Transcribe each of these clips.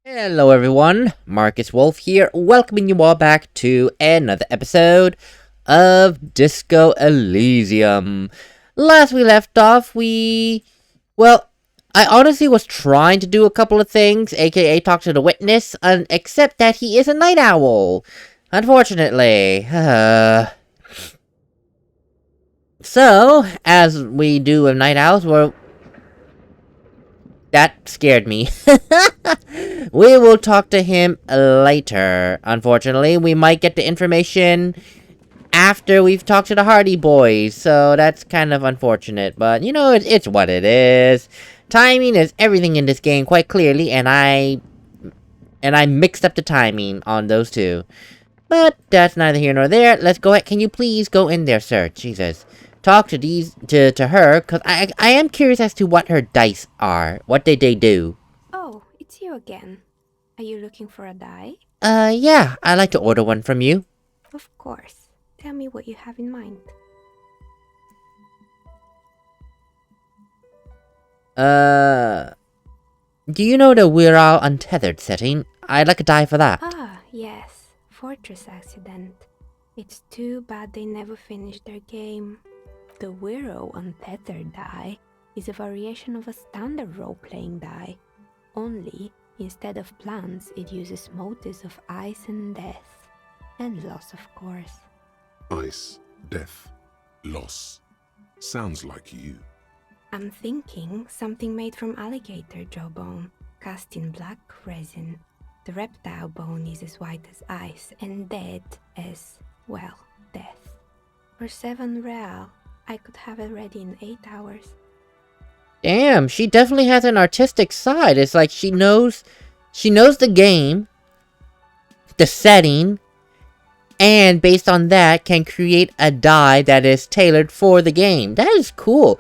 Hello everyone, MarcusWolfe here, welcoming you all back to another episode of Disco Elysium. Last we left off, I honestly was trying to do a couple of things, aka talk to the witness, except that he is a night owl. Unfortunately. So, as we do with night owls, that scared me. We will talk to him later. Unfortunately, we might get the information after we've talked to the Hardie Boys, so that's kind of unfortunate. But, you know, it's what it is. Timing is everything in this game, quite clearly, and I mixed up the timing on those two. But that's neither here nor there. Let's go ahead. Can you please go in there, sir? Jesus. Talk to her, because I am curious as to what her dice are. What did they do? Oh, it's you again. Are you looking for a die? Yeah, I'd like to order one from you. Of course. Tell me what you have in mind. Do you know the We're All Untethered setting? I'd like a die for that. Ah, yes. Fortress accident. It's too bad they never finished their game. The Wiro Untethered die is a variation of a standard role-playing die. Only, instead of plants, it uses motives of ice and death. And loss, of course. Ice, death, loss. Sounds like you. I'm thinking something made from alligator jawbone, cast in black resin. The reptile bone is as white as ice and dead as, well, death. For 7 real, I could have it ready in 8 hours. Damn, she definitely has an artistic side. It's like she knows the game, the setting, and based on that can create a die that is tailored for the game. That is cool.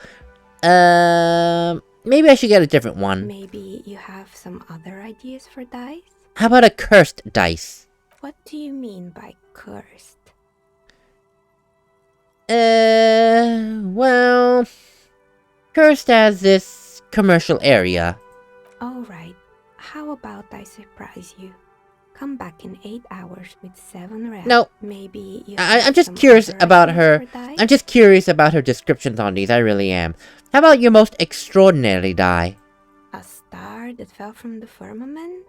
Maybe I should get a different one. Maybe you have some other ideas for dice? How about a cursed dice? What do you mean by cursed? Well, cursed as this commercial area. Alright, how about I surprise you? Come back in 8 hours with 7 real. No. Maybe you I'm just curious about her. I'm just curious about her descriptions on these, I really am. How about your most extraordinary die? A star that fell from the firmament?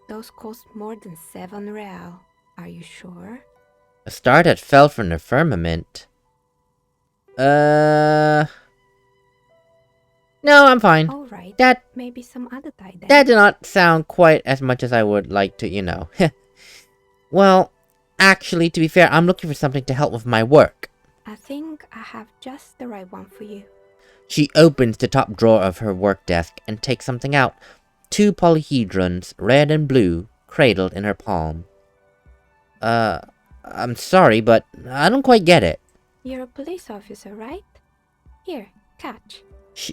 Those cost more than 7 real. Are you sure? A star that fell from the firmament. No, I'm fine. Alright, That maybe some other die then. did not sound quite as much as I would like to, you know. Well, actually, to be fair, I'm looking for something to help with my work. I think I have just the right one for you. She opens the top drawer of her work desk and takes something out. 2 polyhedrons, red and blue, cradled in her palm. I'm sorry, but I don't quite get it. You're a police officer, right? Here, catch.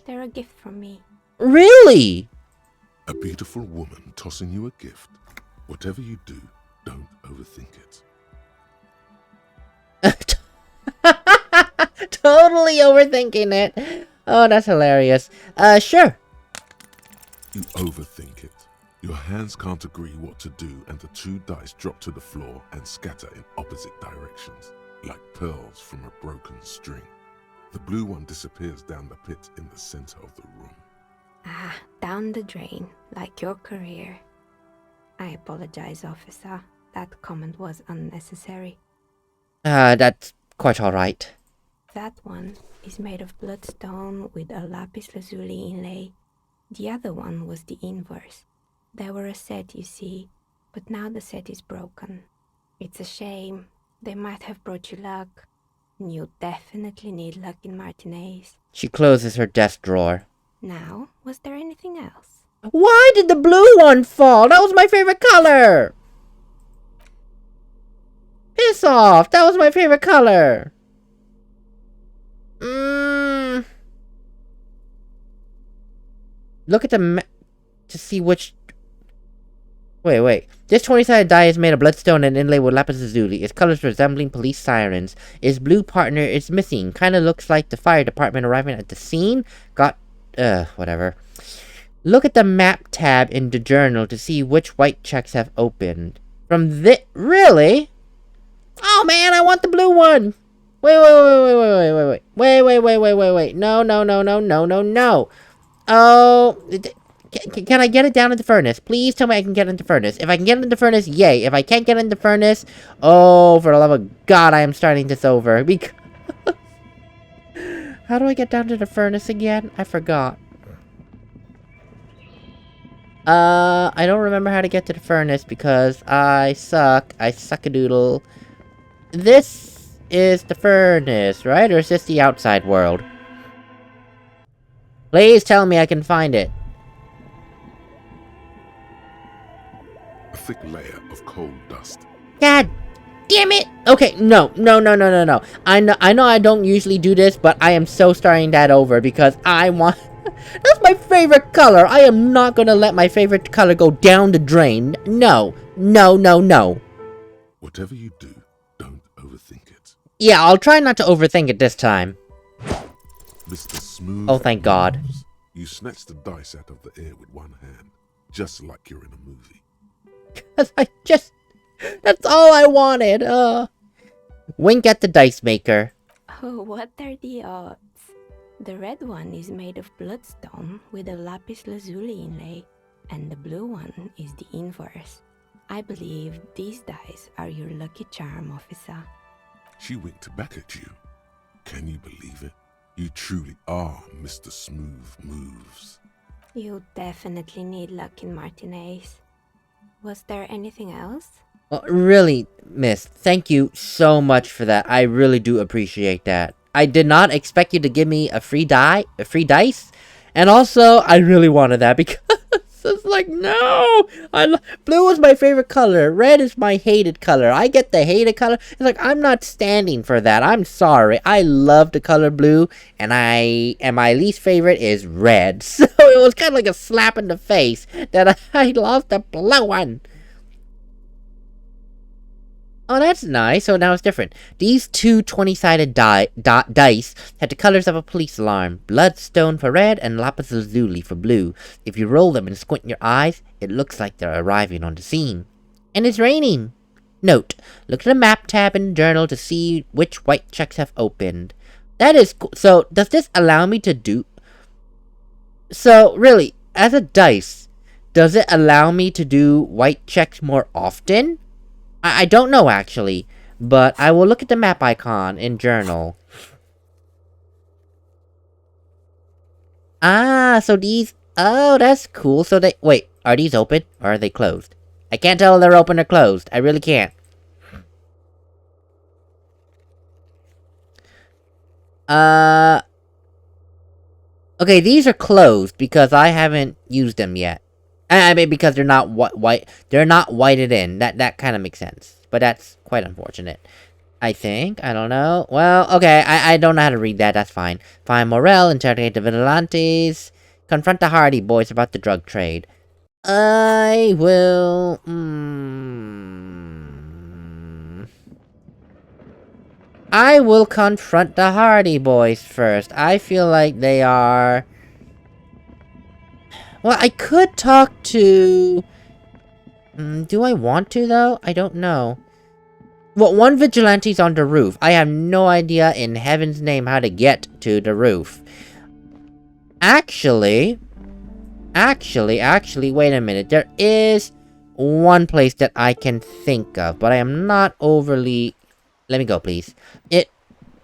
They're a gift from me. Really? A beautiful woman tossing you a gift. Whatever you do, don't overthink it. Totally overthinking it. Oh, that's hilarious. Sure. You overthink it. Your hands can't agree what to do, and the 2 dice drop to the floor and scatter in opposite directions, like pearls from a broken string. The blue one disappears down the pit in the center of the room. Ah, down the drain, like your career. I apologize, officer. That comment was unnecessary. That's quite alright. That one is made of bloodstone with a lapis lazuli inlay. The other one was the inverse. They were a set, you see, but now the set is broken. It's a shame. They might have brought you luck. You definitely need luck in Martinez. She closes her desk drawer. Now, was there anything else? Why did the blue one fall? That was my favorite color! Piss off! That was my favorite color! Look at the to see which... Wait. This 20-sided die is made of bloodstone and inlaid with lapis lazuli. Its colors resembling police sirens. Its blue partner is missing. Kinda looks like the fire department arriving at the scene. Whatever. Look at the map tab in the journal to see which white checks have opened. From this... Really? Oh, man, I want the blue one! Wait. No. Oh... Can I get it down into furnace? Please tell me I can get into furnace. If I can get into furnace, yay. If I can't get into furnace, oh, for the love of God, I am starting this over. Because... How do I get down to the furnace again? I forgot. I don't remember how to get to the furnace because I suck. I suck a doodle. This is the furnace, right? Or is this the outside world? Please tell me I can find it. A thick layer of coal dust. God damn it! Okay, no. I know I don't usually do this, but I am so starting that over because I want... That's my favorite color! I am not gonna let my favorite color go down the drain. No. Whatever you do, don't overthink it. Yeah, I'll try not to overthink it this time. Mr. Smooth... Oh, thank God. You snatched the dice out of the air with one hand, just like you're in a movie. Cause that's all I wanted, Wink at the dice maker. Oh, what are the odds? The red one is made of bloodstone with a lapis lazuli inlay, and the blue one is the inverse. I believe these dice are your lucky charm, officer. She winked back at you. Can you believe it? You truly are Mr. Smooth Moves. You definitely need luck in Martinez. Was there anything else? Well, really, miss, thank you so much for that. I really do appreciate that. I did not expect you to give me a free dice. And also, I really wanted that because it's like, no! Blue is my favorite color. Red is my hated color. I get the hated color. It's like, I'm not standing for that. I'm sorry. I love the color blue, and my least favorite is red. So it was kind of like a slap in the face that I lost the blue one. Oh, that's nice. So now it's different. These two 20-sided dice had the colors of a police alarm. Bloodstone for red and lapis lazuli for blue. If you roll them and squint your eyes, it looks like they're arriving on the scene. And it's raining. Note, look at the map tab in the journal to see which white checks have opened. That is cool. So, does this allow me to do... So, really, as a dice, does it allow me to do white checks more often? I don't know, actually, but I will look at the map icon in journal. Ah, so these... Oh, that's cool. So they... Wait, are these open or are they closed? I can't tell if they're open or closed. I really can't. Okay, these are closed because I haven't used them yet. I mean, because they're not white. They're not whited in. That kind of makes sense. But that's quite unfortunate. I think. I don't know. Well, okay. I don't know how to read that. That's fine. Find Morel. Interrogate the vigilantes. Confront the Hardie Boys about the drug trade. I will... I will confront the Hardie Boys first. I feel like they are... Well, I could talk to... do I want to, though? I don't know. Well, one vigilante's on the roof. I have no idea in heaven's name how to get to the roof. Actually, wait a minute. There is one place that I can think of, but I am not overly... Let me go, please.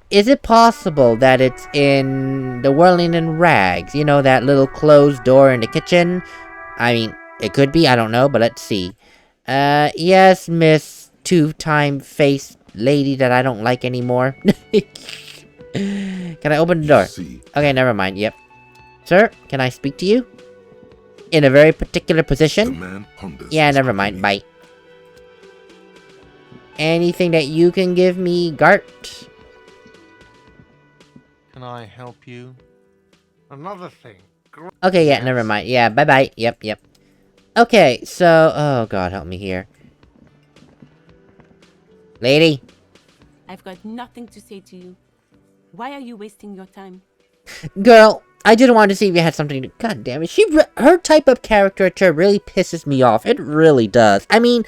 Is it possible that it's in the Whirling in Rags? You know, that little closed door in the kitchen? I mean, it could be, I don't know, but let's see. Yes, Miss Two-Time Face Lady that I don't like anymore. Can I open the door? Okay, never mind, yep. Sir, can I speak to you? In a very particular position? The man ponders. Yeah, never mind, bye. Anything that you can give me, Gart? Can I help you? Another thing. Okay, yeah, never mind. Yeah, bye-bye. Yep. Okay, so... Oh, God, help me here. Lady? I've got nothing to say to you. Why are you wasting your time? Girl, I just wanted to see if you had something to... God damn it. Her type of caricature really pisses me off. It really does. I mean,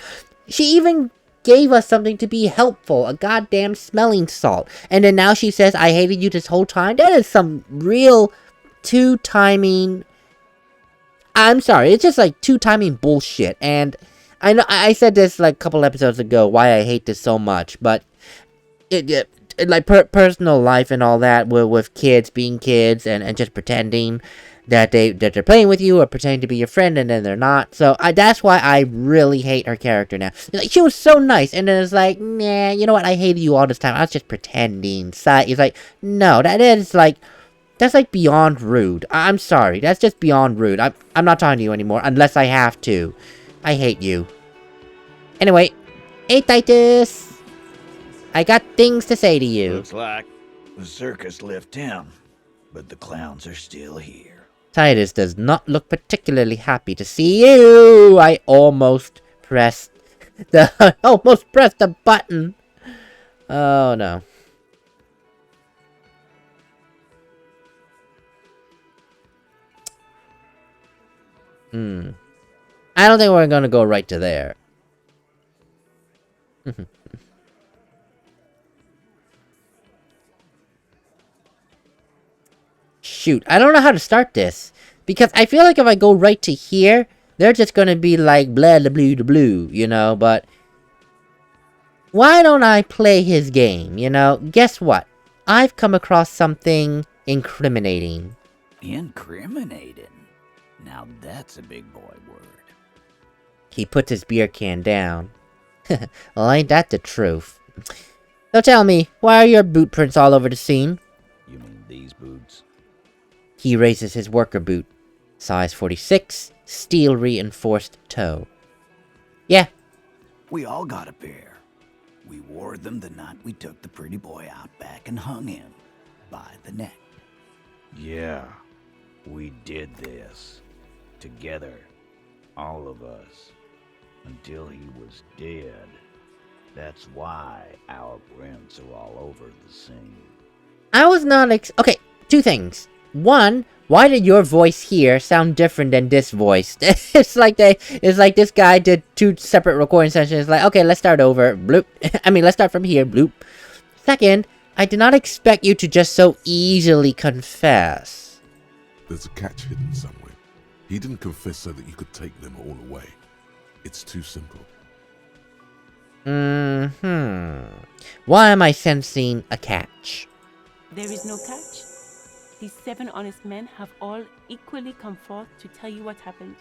she even gave us something to be helpful. A goddamn smelling salt. And then now she says, I hated you this whole time. That is some real two-timing... I'm sorry. It's just like two-timing bullshit. And I know I said this like a couple episodes ago, why I hate this so much. But... like personal life and all that with kids being kids and just pretending that they're playing with you or pretending to be your friend and then they're not. So that's why I really hate her character now. Like, she was so nice and then it's like, nah, you know what? I hated you all this time. I was just pretending. It's like, no, that's like beyond rude. I'm sorry. That's just beyond rude. I'm not talking to you anymore unless I have to. I hate you. Anyway, hey Titus. I got things to say to you. Looks like the circus left town, but the clowns are still here. Titus does not look particularly happy to see you. I almost pressed the button. Oh no. I don't think we're gonna go right to there. Shoot, I don't know how to start this. Because I feel like if I go right to here, they're just gonna be like blah blah blah blah, you know, but... Why don't I play his game, you know? Guess what? I've come across something incriminating. Incriminating? Now that's a big boy word. He puts his beer can down. Well, ain't that the truth? So tell me, why are your boot prints all over the scene? You mean these boots? He raises his worker boot. Size 46, steel reinforced toe. Yeah. We all got a pair. We wore them the night we took the pretty boy out back and hung him by the neck. Yeah, we did this. Together. All of us. Until he was dead. That's why our prints are all over the scene. I was not okay, two things. One, why did your voice here sound different than this voice? It's like this guy did two separate recording sessions. Like, okay, let's start over. Bloop. I mean, let's start from here. Bloop. Second, I did not expect you to just so easily confess. There's a catch hidden somewhere. He didn't confess so that you could take them all away. It's too simple. Why am I sensing a catch? There is no catch. These 7 honest men have all equally come forth to tell you what happened,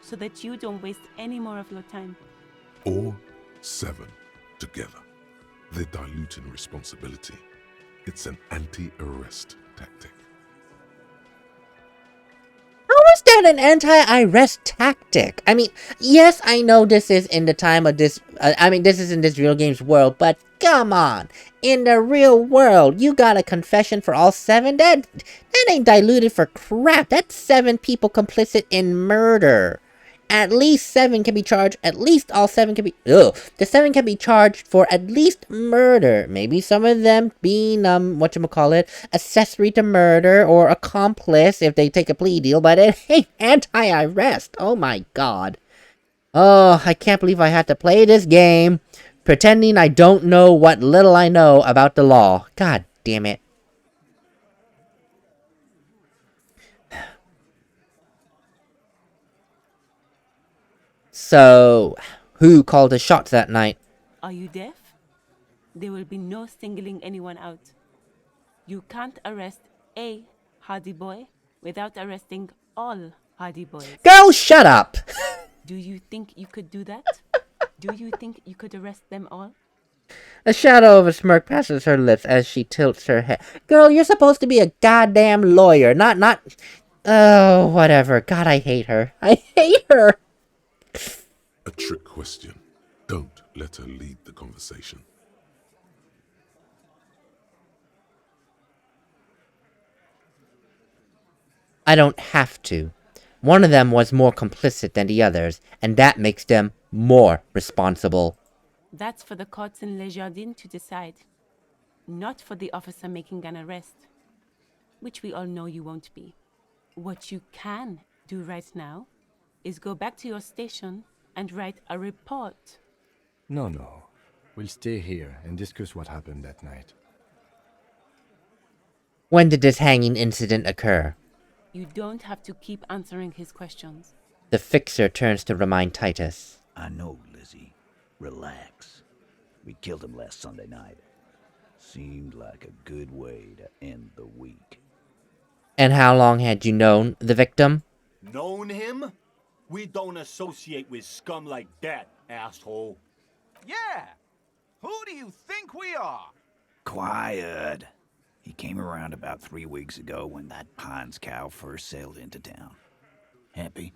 so that you don't waste any more of your time. All 7 together. They're diluting responsibility. It's an anti-arrest tactic. How is that an anti-arrest tactic? I mean, yes, I know this is in the time of this... this is in this real games world, but come on! In the real world, you got a confession for all 7? That ain't diluted for crap. That's 7 people complicit in murder. At least 7 can be charged. At least all 7 can be... Ugh. The 7 can be charged for at least murder. Maybe some of them being, whatchamacallit, accessory to murder or accomplice if they take a plea deal, but it ain't anti-arrest. Oh my god. Oh, I can't believe I had to play this game, pretending I don't know what little I know about the law. God damn it. So, who called the shots that night? Are you deaf? There will be no singling anyone out. You can't arrest a Hardie Boy without arresting all Hardie Boys. Girl, shut up! Do you think you could do that? Do you think you could arrest them all? A shadow of a smirk passes her lips as she tilts her head. Girl, you're supposed to be a goddamn lawyer, not... Oh, whatever. God, I hate her. I hate her! A trick question. Don't let her lead the conversation. I don't have to. One of them was more complicit than the others, and that makes them more responsible. That's for the courts in Les Jardins to decide, not for the officer making an arrest. which we all know you won't be. What you can do right now is go back to your station and write a report. No. We'll stay here and discuss what happened that night. When did this hanging incident occur? You don't have to keep answering his questions. The fixer turns to remind Titus. I know, Lizzie. Relax. We killed him last Sunday night. Seemed like a good way to end the week. And how long had you known the victim? Known him? We don't associate with scum like that, asshole. Yeah! Who do you think we are? Quiet. He came around about 3 weeks ago when that Pines cow first sailed into town. Happy?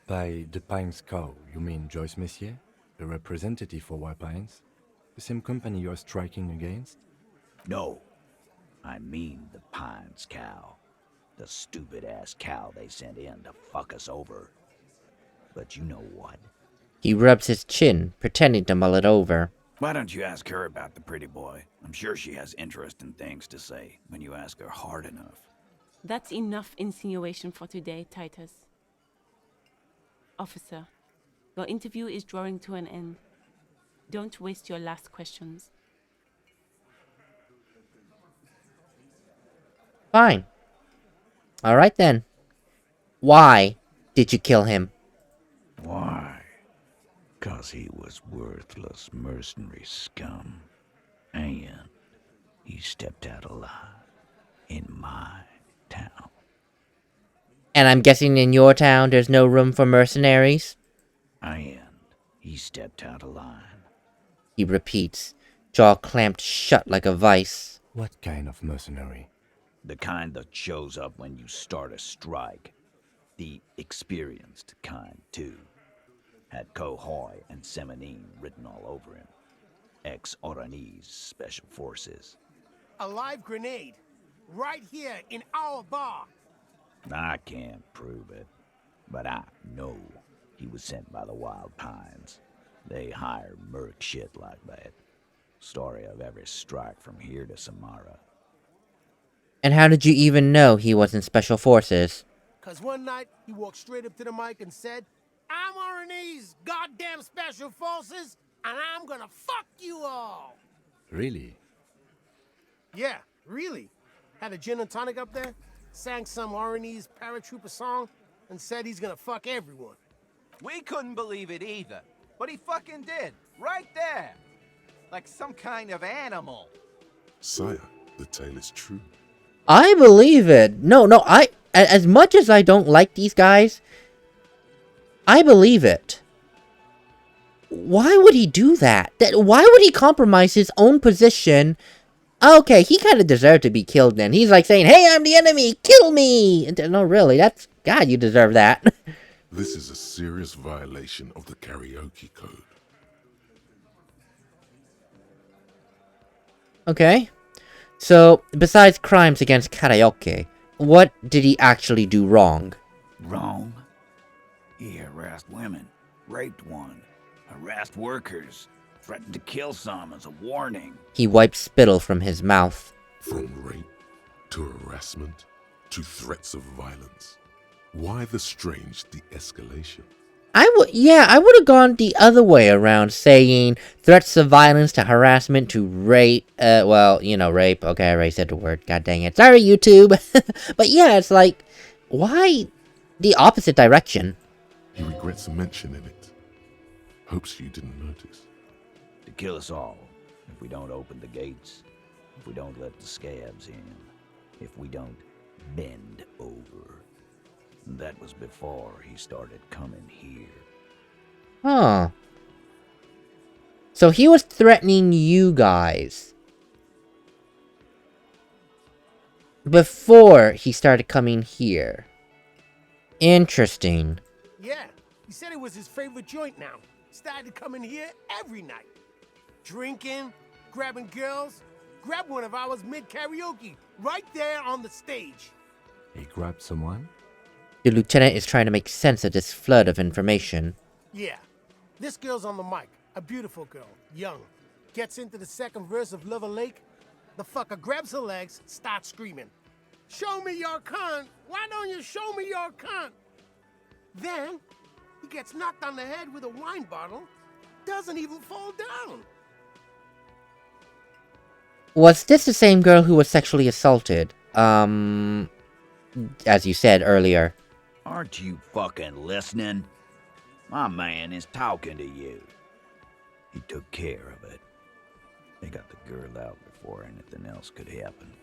By the Pines cow, you mean Joyce Messier? The representative for White Pines? The same company you're striking against? No. I mean the Pines cow. The stupid-ass cow they sent in to fuck us over. But you know what? He rubs his chin, pretending to mull it over. Why don't you ask her about the pretty boy? I'm sure she has interesting things to say when you ask her hard enough. That's enough insinuation for today, Titus. Officer, your interview is drawing to an end. Don't waste your last questions. Fine. Alright then. Why did you kill him? Why? 'Cause he was worthless mercenary scum. And he stepped out alive in my town. And I'm guessing in your town there's no room for mercenaries? And he stepped out alive. He repeats, jaw clamped shut like a vice. What kind of mercenary? The kind that shows up when you start a strike. The experienced kind, too. Had Cohoy and Semenine written all over him. Ex-Oranese Special Forces. A live grenade. Right here in our bar. I can't prove it, but I know he was sent by the Wild Pines. They hire merc shit like that. Story of every strike from here to Samara. And how did you even know he was in Special Forces? 'Cause one night he walked straight up to the mic and said, "I'm Oranese goddamn Special Forces, and I'm gonna fuck you all." Really? Yeah, really. Had a gin and tonic up there, sang some Oranese paratrooper song, and said he's gonna fuck everyone. We couldn't believe it either, but he fucking did, right there. Like some kind of animal. Sire, the tale is true. I believe it. No, as much as I don't like these guys, I believe it. Why would he do that? Why would he compromise his own position? Okay, he kind of deserved to be killed then. He's like saying, "Hey, I'm the enemy, kill me!" No, really, God, you deserve that. This is a serious violation of the karaoke code. Okay. So, besides crimes against karaoke, what did he actually do wrong? Wrong? He harassed women, raped one, harassed workers, threatened to kill some as a warning. He wiped spittle from his mouth. From rape to harassment to threats of violence. Why the strange de-escalation? I would have gone the other way around, saying threats of violence to harassment to rape. Rape. Okay, I already said the word. God dang it. Sorry, YouTube. But yeah, it's like, why the opposite direction? He regrets mentioning it. Hopes you didn't notice. To kill us all, if we don't open the gates, if we don't let the scabs in, if we don't bend over. That was before he started coming here. Huh. So he was threatening you guys before he started coming here. Interesting. Yeah, he said it was his favorite joint now. Started to come in here every night. Drinking, grabbing girls. Grabbed one of ours mid-karaoke, right there on the stage. He grabbed someone? The lieutenant is trying to make sense of this flood of information. Yeah, this girl's on the mic. A beautiful girl, young. Gets into the second verse of Lover Lake. The fucker grabs her legs, starts screaming. Show me your cunt. Why don't you show me your cunt? Then he gets knocked on the head with a wine bottle. Doesn't even fall down. Was this the same girl who was sexually assaulted? As you said earlier. Aren't you fucking listening? My man is talking to you. He took care of it. They got the girl out before anything else could happen.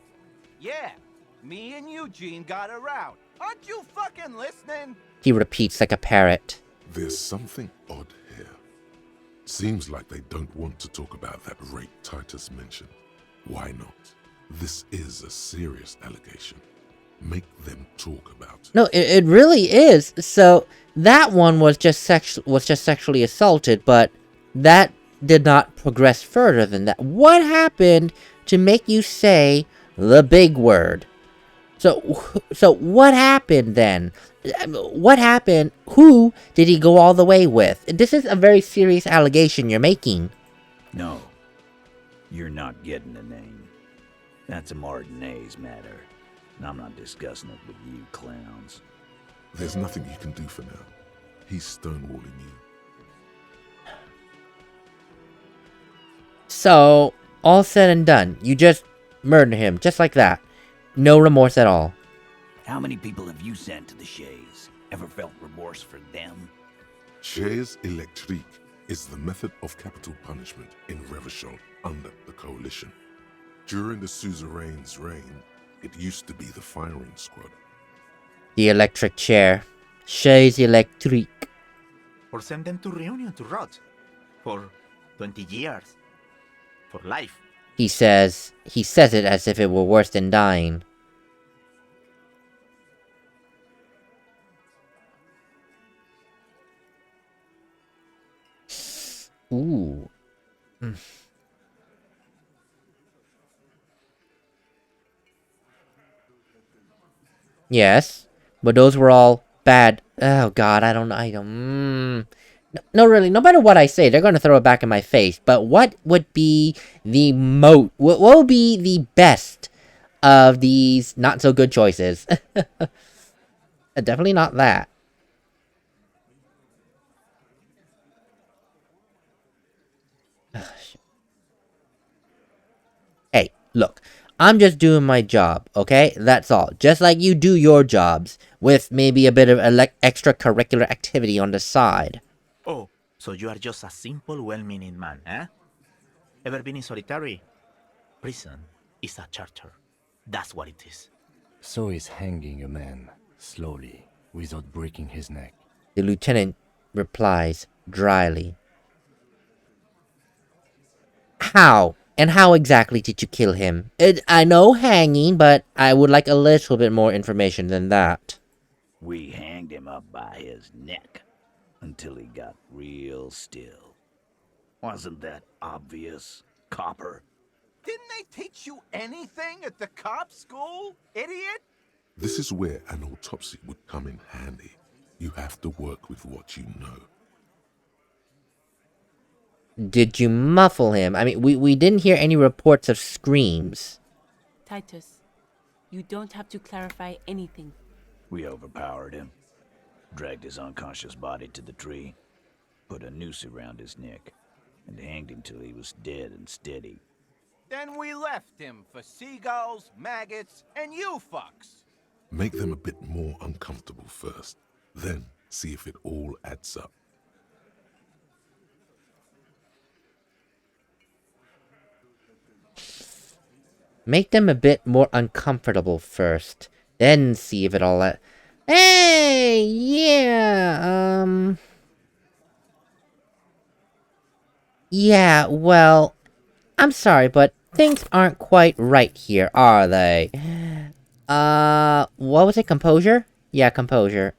Yeah, me and Eugene got her out. Aren't you fucking listening? He repeats like a parrot. There's something odd here. Seems like they don't want to talk about that rape Titus mentioned. Why not? This is a serious allegation. Make them talk about it. No, it really is. So that one was just sexually assaulted, but that did not progress further than that. What happened to make you say the big word? So what happened then? What happened? Who did he go all the way with? This is a very serious allegation you're making. No, you're not getting the name. That's a Martinez matter, and I'm not discussing it with you clowns. There's nothing you can do for now. He's stonewalling you. So, all said and done, you just murdered him, just like that. No remorse at all. How many people have you sent to the Shays? Ever felt remorse for them? Chaise électrique is the method of capital punishment in Revachol under the Coalition. During the suzerain's reign, it used to be the firing squad. The electric chair. Chaise électrique. Or send them to Reunion to rot. For 20 years. For life. He says it as if it were worse than dying. Ooh. Yes, but those were all bad. Oh god, I don't. No, really, no matter what I say, they're gonna throw it back in my face. But what would be the what would be the best of these not so good choices? Definitely not that. Hey, look, I'm just doing my job, okay? That's all. Just like you do your jobs, with maybe a bit of extracurricular activity on the side. Oh, so you are just a simple, well-meaning man, eh? Ever been in solitary? Prison is a charter. That's what it is. So is hanging a man, slowly, without breaking his neck. The lieutenant replies dryly. How? And how exactly did you kill him? I know hanging, but I would like a little bit more information than that. We hanged him up by his neck until he got real still. Wasn't that obvious, copper? Didn't they teach you anything at the cop school, idiot? This is where an autopsy would come in handy. You have to work with what you know. Did you muffle him? I mean, we didn't hear any reports of screams. Titus, you don't have to clarify anything. We overpowered him, dragged his unconscious body to the tree, put a noose around his neck, and hanged him till he was dead and steady. Then we left him for seagulls, maggots, and you fucks. Make them a bit more uncomfortable first, then see if it all adds up. Make them a bit more uncomfortable first, then see if it all Hey, yeah, yeah, well, I'm sorry, but things aren't quite right here, are they? What was it, composure? Yeah, composure.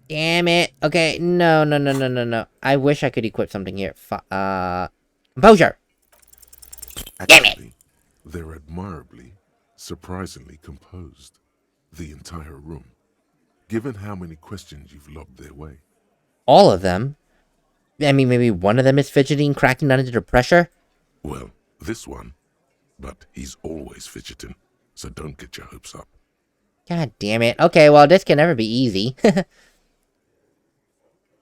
Damn it. Okay, no. I wish I could equip something here. Composure! Damn it! Actually, they're admirably, surprisingly composed. The entire room. Given how many questions you've lobbed their way. All of them? I mean, maybe one of them is fidgeting, cracking under the pressure? Well, this one. But he's always fidgeting, so don't get your hopes up. God damn it. Okay, well, this can never be easy.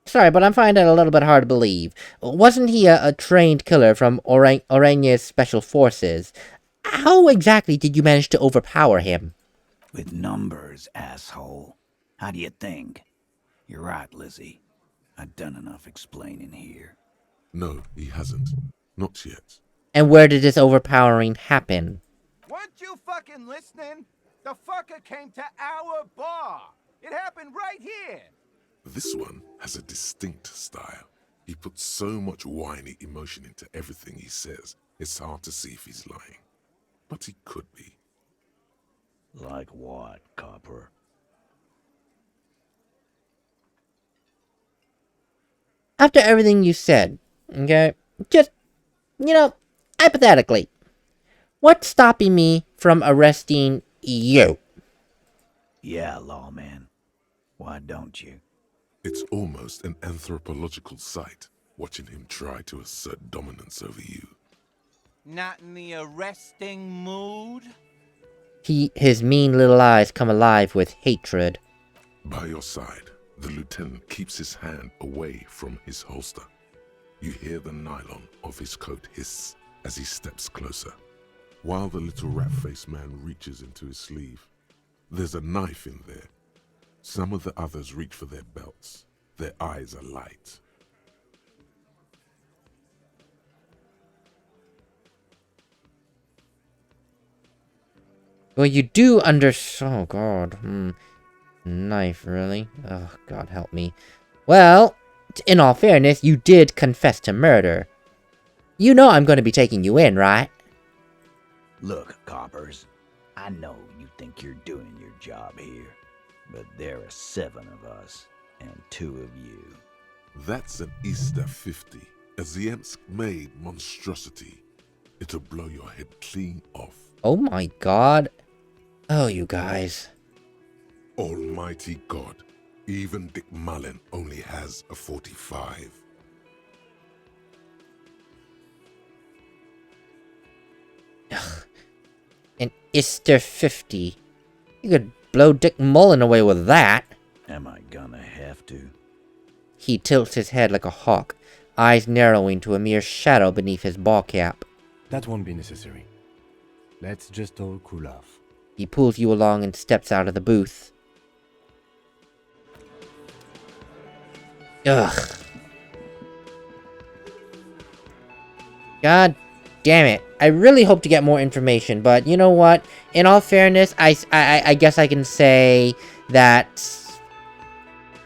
Sorry, but I'm finding it a little bit hard to believe. Wasn't he a trained killer from Orange's Special Forces? How exactly did you manage to overpower him? With numbers, asshole. How do you think? You're right, Lizzie. I've done enough explaining here. No, he hasn't. Not yet. And where did this overpowering happen? Weren't you fucking listening? The fucker came to our bar. It happened right here. This one has a distinct style. He puts so much whiny emotion into everything he says, it's hard to see if he's lying. But he could be. Like what, Copper? After everything you said, okay, just, hypothetically, what's stopping me from arresting you? Yeah, lawman. Why don't you? It's almost an anthropological sight, watching him try to assert dominance over you. Not in the arresting mood? His mean little eyes come alive with hatred. By your side, the lieutenant keeps his hand away from his holster. You hear the nylon of his coat hiss as he steps closer. While the little rat-faced man reaches into his sleeve, there's a knife in there. Some of the others reach for their belts. Their eyes are light. Well, you do oh god, knife, really? Oh, God help me. Well, in all fairness, you did confess to murder. You know I'm going to be taking you in, right? Look, Coppers, I know you think you're doing your job here, but there are 7 of us, and 2 of you. That's an Easter 50, a Ziemsk-made monstrosity. It'll blow your head clean off. Oh my god. Oh, you guys. Almighty God, even Dick Mullen only has a 45. An Easter 50. You could blow Dick Mullen away with that. Am I gonna have to? He tilts his head like a hawk, eyes narrowing to a mere shadow beneath his ball cap. That won't be necessary. Let's just all cool off. He pulls you along and steps out of the booth. Ugh. God damn it. I really hope to get more information, but you know what? In all fairness, I guess I can say that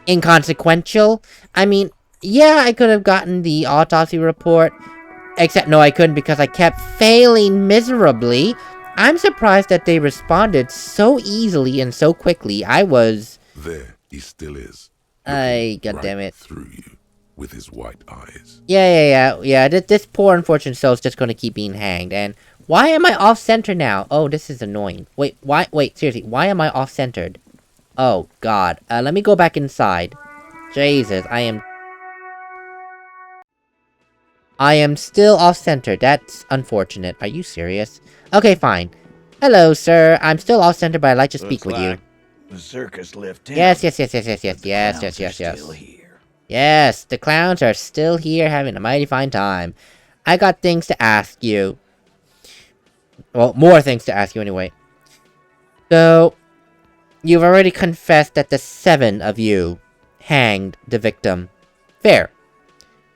inconsequential. I mean, yeah, I could have gotten the autopsy report, except no, I couldn't because I kept failing miserably. I'm surprised that they responded so easily and so quickly. I was... There, he still is. God damn it. Through you, with his white eyes. Yeah. This poor unfortunate soul is just gonna keep being hanged. And why am I off-center now? Oh, this is annoying. Wait, seriously, why am I off-centered? Oh, God. Let me go back inside. Jesus, I am still off-center. That's unfortunate. Are you serious? Okay, fine. Hello, sir. I'm still off-center, but I'd like to speak with you. The circus left town. Yes. Still here. Yes, the clowns are still here having a mighty fine time. I got things to ask you. Well, more things to ask you anyway. So, you've already confessed that the 7 of you hanged the victim. Fair.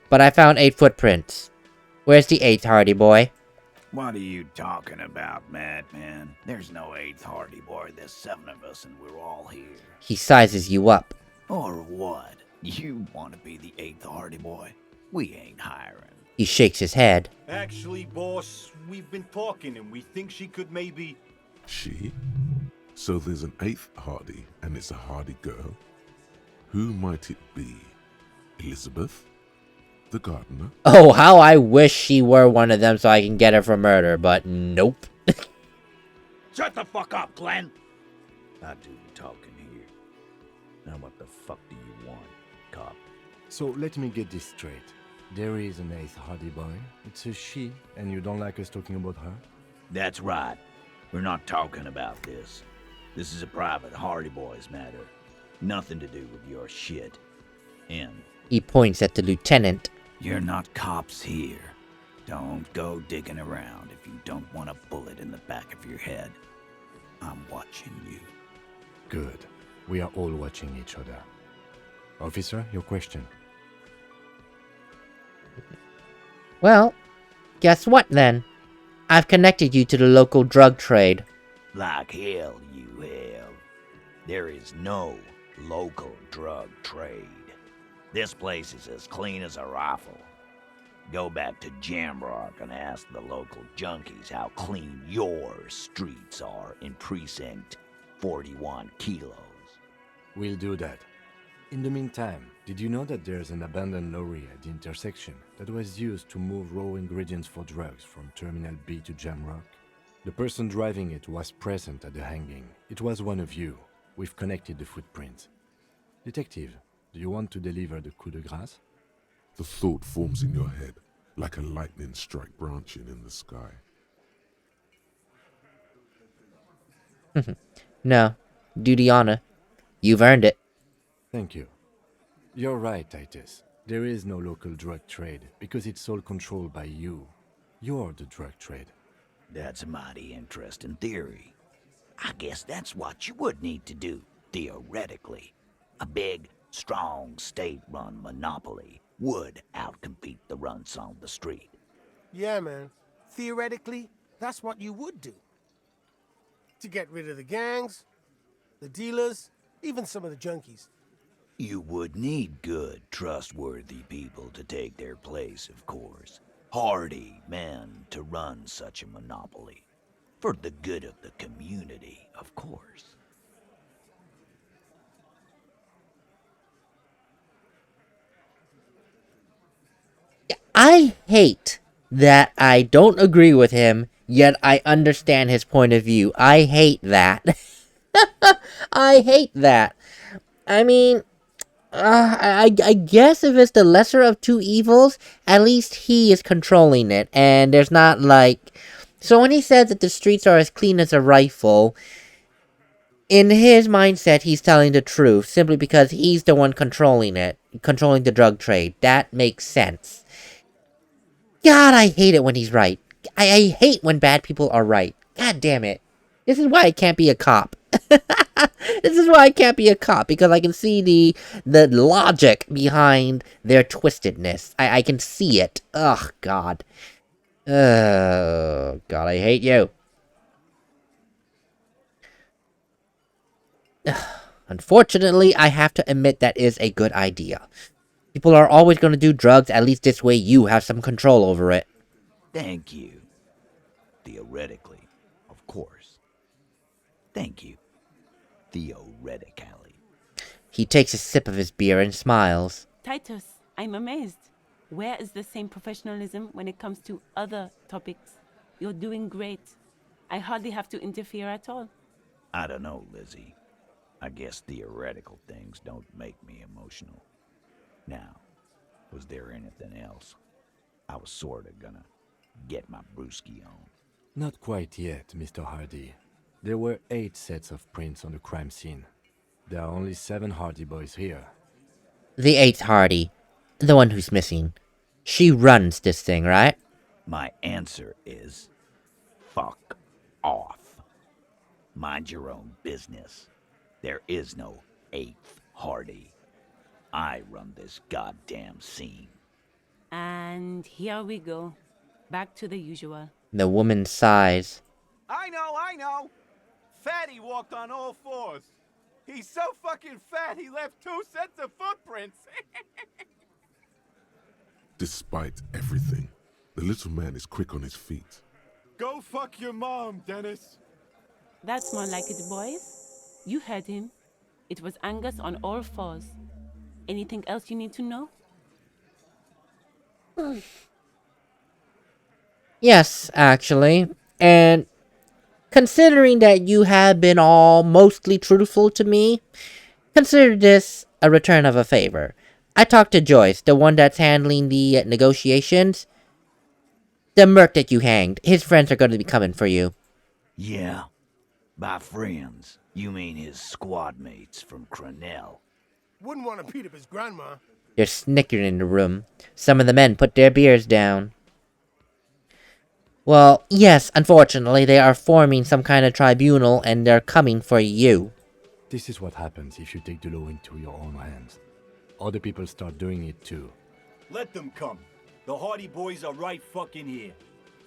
But I found 8 footprints. Where's the 8th Hardie Boy? What are you talking about, madman? There's no 8th Hardie Boy. There's 7 of us and we're all here. He sizes you up. Or what? You want to be the 8th Hardie Boy? We ain't hiring. He shakes his head. Actually, boss, we've been talking and we think she could maybe... She? So there's an 8th Hardie, and it's a Hardie girl? Who might it be? Elizabeth? The gardener? Oh, how I wish she were one of them so I can get her for murder, but nope. Shut the fuck up, Glenn! I do the talking here. Now what the fuck do you want, cop? So let me get this straight. There is an eighth Hardie Boy. It's a she, and you don't like us talking about her? That's right. We're not talking about this. This is a private Hardie Boys matter. Nothing to do with your shit. And He points at the lieutenant. you're not cops here. Don't go digging around if you don't want a bullet in the back of your head. I'm watching you. Good. We are all watching each other. Officer, your question. Well, guess what then? I've connected you to the local drug trade. Like hell you have. There is no local drug trade. This place is as clean as a rifle. Go back to Jamrock and ask the local junkies how clean your streets are in Precinct 41 Kilos. We'll do that. In the meantime, did you know that there's an abandoned lorry at the intersection that was used to move raw ingredients for drugs from Terminal B to Jamrock? The person driving it was present at the hanging. It was one of you. We've connected the footprints. Detective, do you want to deliver the coup de grâce? The thought forms in your head, like a lightning strike branching in the sky. No, do the honor. You've earned it. Thank you. You're right, Titus. There is no local drug trade because it's all controlled by you. You're the drug trade. That's a mighty interesting theory. I guess that's what you would need to do, theoretically. A big, strong, state-run monopoly would outcompete the runts on the street. Yeah, man. Theoretically, that's what you would do. To get rid of the gangs, the dealers, even some of the junkies. You would need good, trustworthy people to take their place, of course. Hardy men to run such a monopoly. For the good of the community, of course. I hate that I don't agree with him, yet I understand his point of view. I hate that. I hate that. I mean, I guess if it's the lesser of two evils, at least he is controlling it, and there's not like... So when he says that the streets are as clean as a rifle, in his mindset, he's telling the truth, simply because he's the one controlling it, controlling the drug trade. That makes sense. God, I hate it when he's right. I hate when bad people are right. God damn it. This is why I can't be a cop. This is why I can't be a cop, because I can see the logic behind their twistedness. I can see it. Ugh, God. Oh, God, I hate you. Unfortunately, I have to admit that is a good idea. People are always going to do drugs, at least this way you have some control over it. Thank you. Theoretically, of course. Thank you. Theoretically. He takes a sip of his beer and smiles. Titus, I'm amazed. Where is the same professionalism when it comes to other topics? You're doing great. I hardly have to interfere at all. I don't know, Lizzie. I guess theoretical things don't make me emotional. Now, was there anything else? I was sorta gonna get my brewski on. Not quite yet, Mr. Hardie. There were 8 sets of prints on the crime scene. There are only 7 Hardie Boys here. The 8th Hardie. The one who's missing. She runs this thing, right? My answer is... fuck off. Mind your own business. There is no 8th Hardie. I run this goddamn scene. And here we go. Back to the usual. The woman sighs. I know. Fatty walked on all fours. He's so fucking fat he left 2 sets of footprints. Despite everything, the little man is quick on his feet. Go fuck your mom, Dennis. That's more like it, boys. You heard him. It was Angus on all fours. Anything else you need to know? Yes, actually. And considering that you have been all mostly truthful to me, consider this a return of a favor. I talked to Joyce, the one that's handling the negotiations. The merc that you hanged. His friends are going to be coming for you. Yeah. By friends, you mean his squad mates from Cronell. Wouldn't want to beat up his grandma. There's snickering in the room. Some of the men put their beers down. Well, yes, unfortunately, they are forming some kind of tribunal and they're coming for you. This is what happens if you take the law into your own hands. Other people start doing it too. Let them come. The Hardie Boys are right fucking here.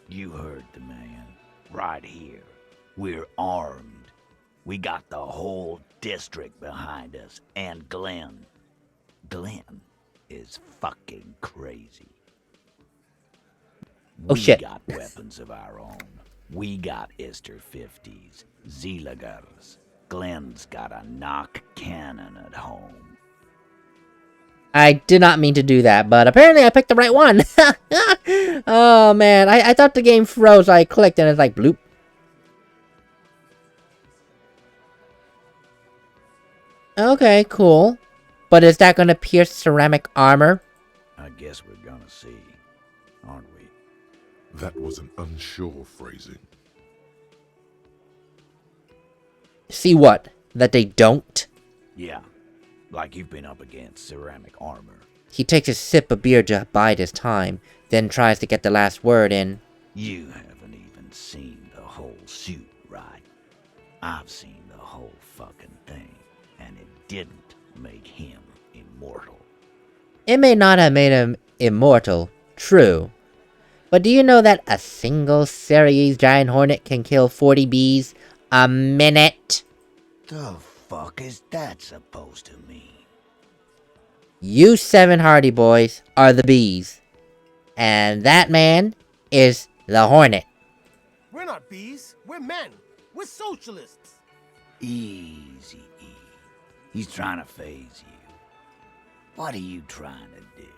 You heard the man. Right here. We're armed. We got the whole district behind us. And Glenn. Glenn is fucking crazy. Oh, shit. We got weapons of our own. We got Ister 50s, Zeelagers. Glenn's got a knock cannon at home. I did not mean to do that, but apparently I picked the right one. Oh, man. I thought the game froze. I clicked and it's like, bloop. Okay, cool. But is that going to pierce ceramic armor? I guess we're gonna see, aren't we? That was an unsure phrasing. See what? That they don't? Yeah, like you've been up against ceramic armor. He takes a sip of beer to bide his time, then tries to get the last word in. You haven't even seen the whole suit, right? I've seen the whole fucking thing, and it didn't make him immortal. It may not have made him immortal, true. But do you know that a single Ceres giant hornet can kill 40 bees a minute? The fuck is that supposed to mean? You 7 Hardie Boys are the bees. And that man is the hornet. We're not bees. We're men. We're socialists. Easy, E. He's trying to phase you. What are you trying to do?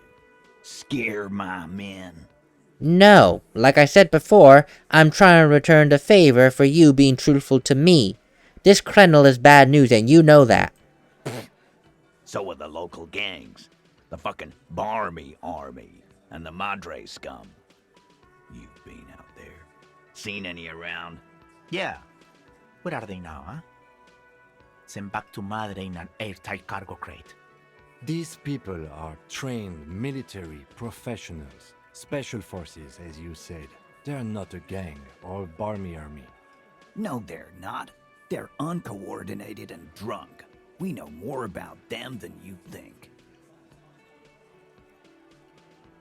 Scare my men? No, like I said before, I'm trying to return the favor for you being truthful to me. This Krendel is bad news and you know that. So are the local gangs. The fucking Barmy Army and the Madre scum. You've been out there. Seen any around? Yeah. Where are they now, huh? Sent back to Madre in an airtight cargo crate. These people are trained military professionals. Special forces, as you said. They're not a gang or a barmy army. No, they're not. They're uncoordinated and drunk. We know more about them than you think.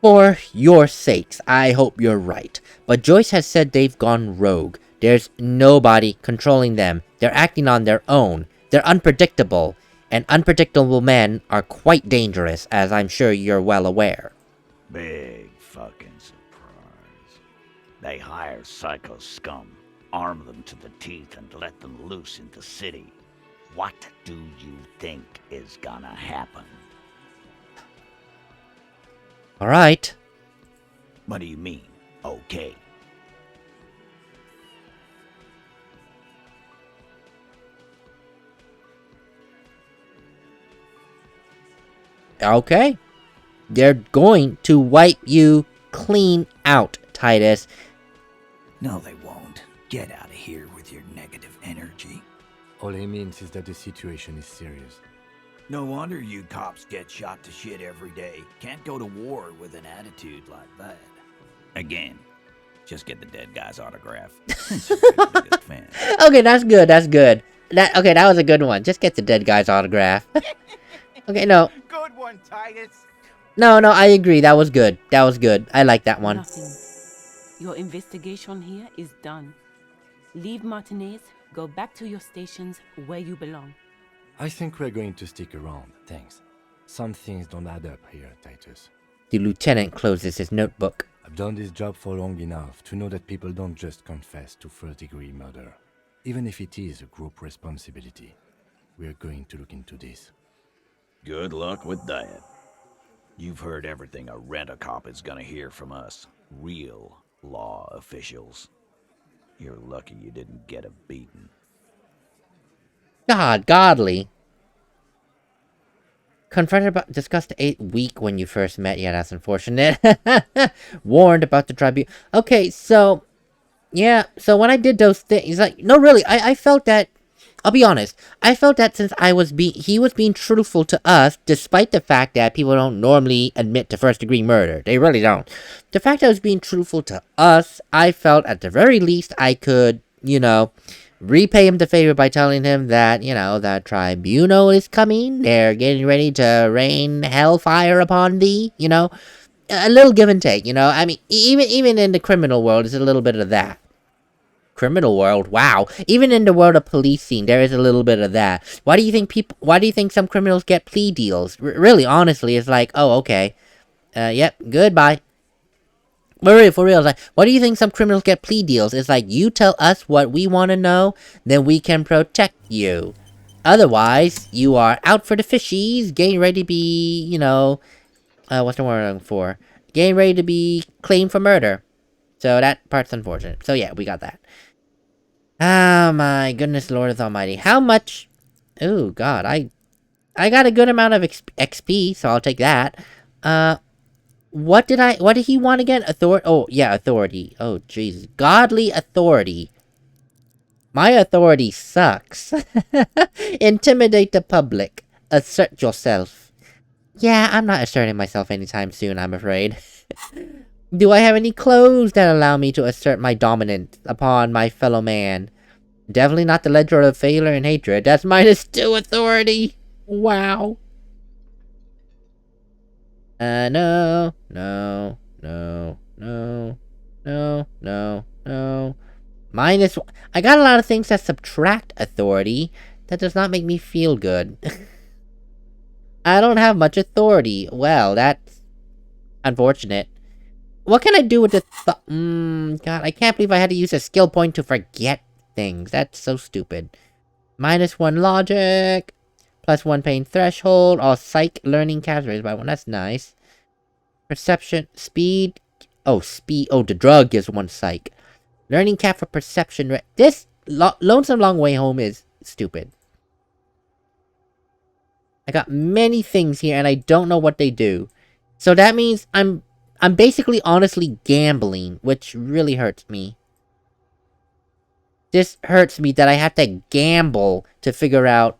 For your sakes, I hope you're right. But Joyce has said they've gone rogue. There's nobody controlling them. They're acting on their own. They're unpredictable. And unpredictable men are quite dangerous, as I'm sure you're well aware. Big fucking surprise. They hire psycho scum, arm them to the teeth, and let them loose in the city. What do you think is gonna happen? Alright. What do you mean, okay? Okay. They're going to wipe you clean out, Titus. No, they won't. Get out of here with your negative energy. All he means is that the situation is serious. No wonder you cops get shot to shit every day. Can't go to war with an attitude like that. Again, just get the dead guy's autograph. Okay, that's good, that's good. That was a good one. Just get the dead guy's autograph. Okay, no. Good one, Titus. No, I agree. That was good. That was good. I like that one. Nothing. Your investigation here is done. Leave Martinez, go back to your stations where you belong. I think we're going to stick around, thanks. Some things don't add up here, Titus. The lieutenant closes his notebook. I've done this job for long enough to know that people don't just confess to first-degree murder. Even if it is a group responsibility. We're going to look into this. Good luck with that. You've heard everything a rent-a-cop is gonna hear from us. Real law officials. You're lucky you didn't get a beating. Godly. Confronted about, discussed 8 week when you first met. Yeah, that's unfortunate. Warned about the tribute. Okay, so, yeah, so when I did those things, like, no, really, I felt that, I'll be honest, I felt that since he was being truthful to us, despite the fact that people don't normally admit to first-degree murder. They really don't. The fact that I was being truthful to us, I felt at the very least I could, you know, repay him the favor by telling him that, you know, the tribunal is coming. They're getting ready to rain hellfire upon thee, you know. A little give and take, you know. I mean, even in the criminal world, there's a little bit of that. Criminal world, wow. Even in the world of policing, there is a little bit of that. Why do you think some criminals get plea deals? Really, honestly, it's like, oh, okay. Yep, goodbye. But for real, like, why do you think some criminals get plea deals? It's like, you tell us what we want to know, then we can protect you. Otherwise, you are out for the fishies, getting ready to be, you know, what's the word I'm looking for? Getting ready to be claimed for murder. So that part's unfortunate. So yeah, we got that. Oh my goodness, Lord Almighty. How much? Oh God, I got a good amount of XP, so I'll take that. What did he want again? Authority? Oh, yeah, authority. Oh, jeez. Godly authority. My authority sucks. Intimidate the public. Assert yourself. Yeah, I'm not asserting myself anytime soon, I'm afraid. Do I have any clothes that allow me to assert my dominance upon my fellow man? Definitely not the ledger of failure and hatred. That's -2 authority. Wow. No. -1. I got a lot of things that subtract authority. That does not make me feel good. I don't have much authority. Well, that's unfortunate. What can I do with the God, I can't believe I had to use a skill point to forget things. That's so stupid. -1 logic. +1 pain threshold. All psych learning categories by 1. That's nice. Perception. Speed. Oh, speed. Oh, the drug gives 1 psych. Learning cap for perception. This Lonesome Long Way Home is stupid. I got many things here and I don't know what they do. So that means I'm basically honestly gambling, which really hurts me. This hurts me that I have to gamble to figure out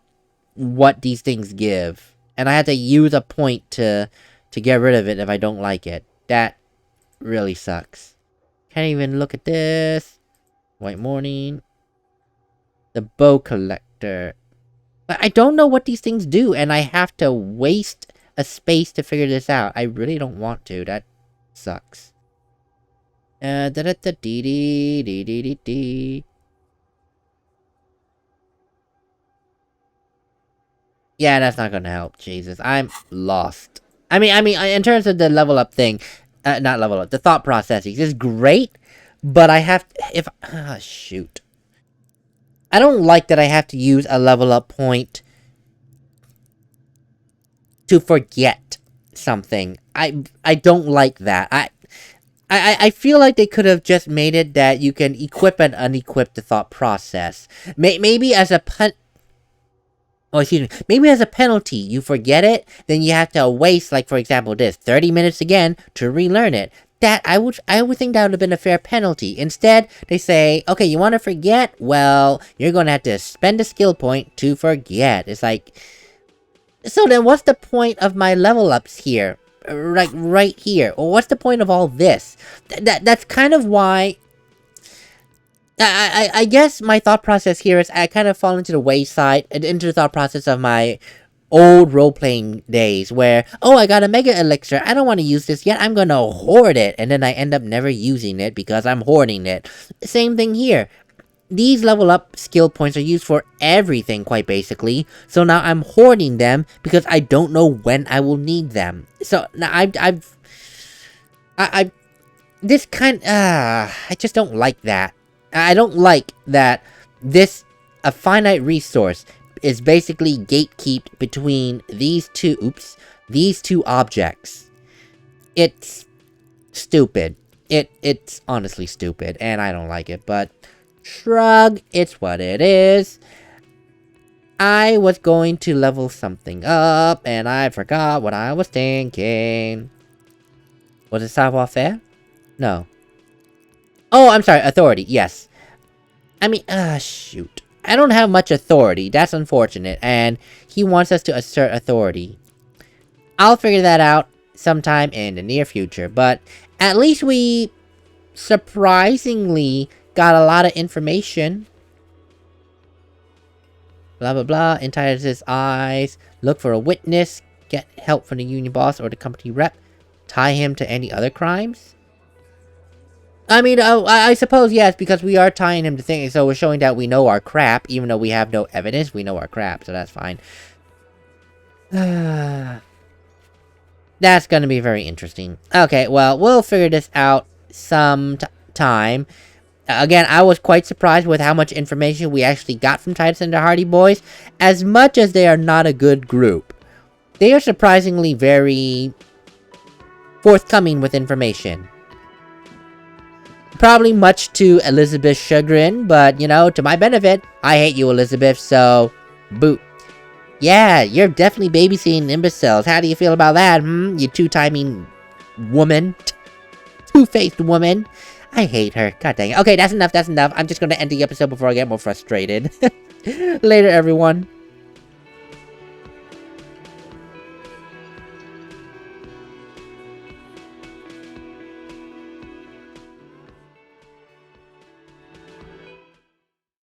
what these things give. And I have to use a point to get rid of it if I don't like it. That really sucks. Can't even look at this. White Morning. The Bow Collector. I don't know what these things do, and I have to waste a space to figure this out. I really don't want to. That sucks. Yeah, that's not gonna help. Jesus, I'm lost. I mean, in terms of the level up thing, not level up, the thought processing is great, but I have to, shoot. I don't like that I have to use a level up point to forget something. I don't like that. I feel like they could have just made it that you can equip and unequip the thought process. Maybe as a maybe as a penalty, you forget it, then you have to waste, like, for example, 30 minutes again to relearn it. That, I would think that would have been a fair penalty. Instead, they say, okay, you want to forget? Well, you're going to have to spend a skill point to forget. It's like, so then what's the point of my level ups here? Like, right here. Or what's the point of all this? That's kind of why I guess my thought process here is I kind of fall into the wayside, into the thought process of my old role-playing days where, oh, I got a mega elixir, I don't want to use this yet, I'm gonna hoard it, and then I end up never using it because I'm hoarding it. Same thing here. These level up skill points are used for everything, quite basically, so now I'm hoarding them because I don't know when I will need them. So, now I just don't like that. I don't like that a finite resource is basically gatekept between these two objects. It's stupid. It's honestly stupid, and I don't like it, but shrug, it's what it is. I was going to level something up, and I forgot what I was thinking. Was it savoir-faire? No. Oh, I'm sorry, authority, yes. I mean, shoot. I don't have much authority, that's unfortunate, and he wants us to assert authority. I'll figure that out sometime in the near future, but at least we surprisingly got a lot of information. Blah blah blah, in Titus's eyes, look for a witness, get help from the union boss or the company rep, tie him to any other crimes. I mean, I suppose yes, because we are tying him to things, so we're showing that we know our crap, even though we have no evidence, we know our crap, so that's fine. That's gonna be very interesting. Okay, well, we'll figure this out some time. Again, I was quite surprised with how much information we actually got from Titus and the Hardie Boys. As much as they are not a good group, they are surprisingly very forthcoming with information. Probably much to Elizabeth's chagrin, but, you know, to my benefit, I hate you, Elizabeth, so boot. Yeah, you're definitely babysitting imbeciles. How do you feel about that, you two-timing woman? Two-faced woman. I hate her. God dang it. Okay, that's enough, that's enough. I'm just gonna end the episode before I get more frustrated. Later, everyone.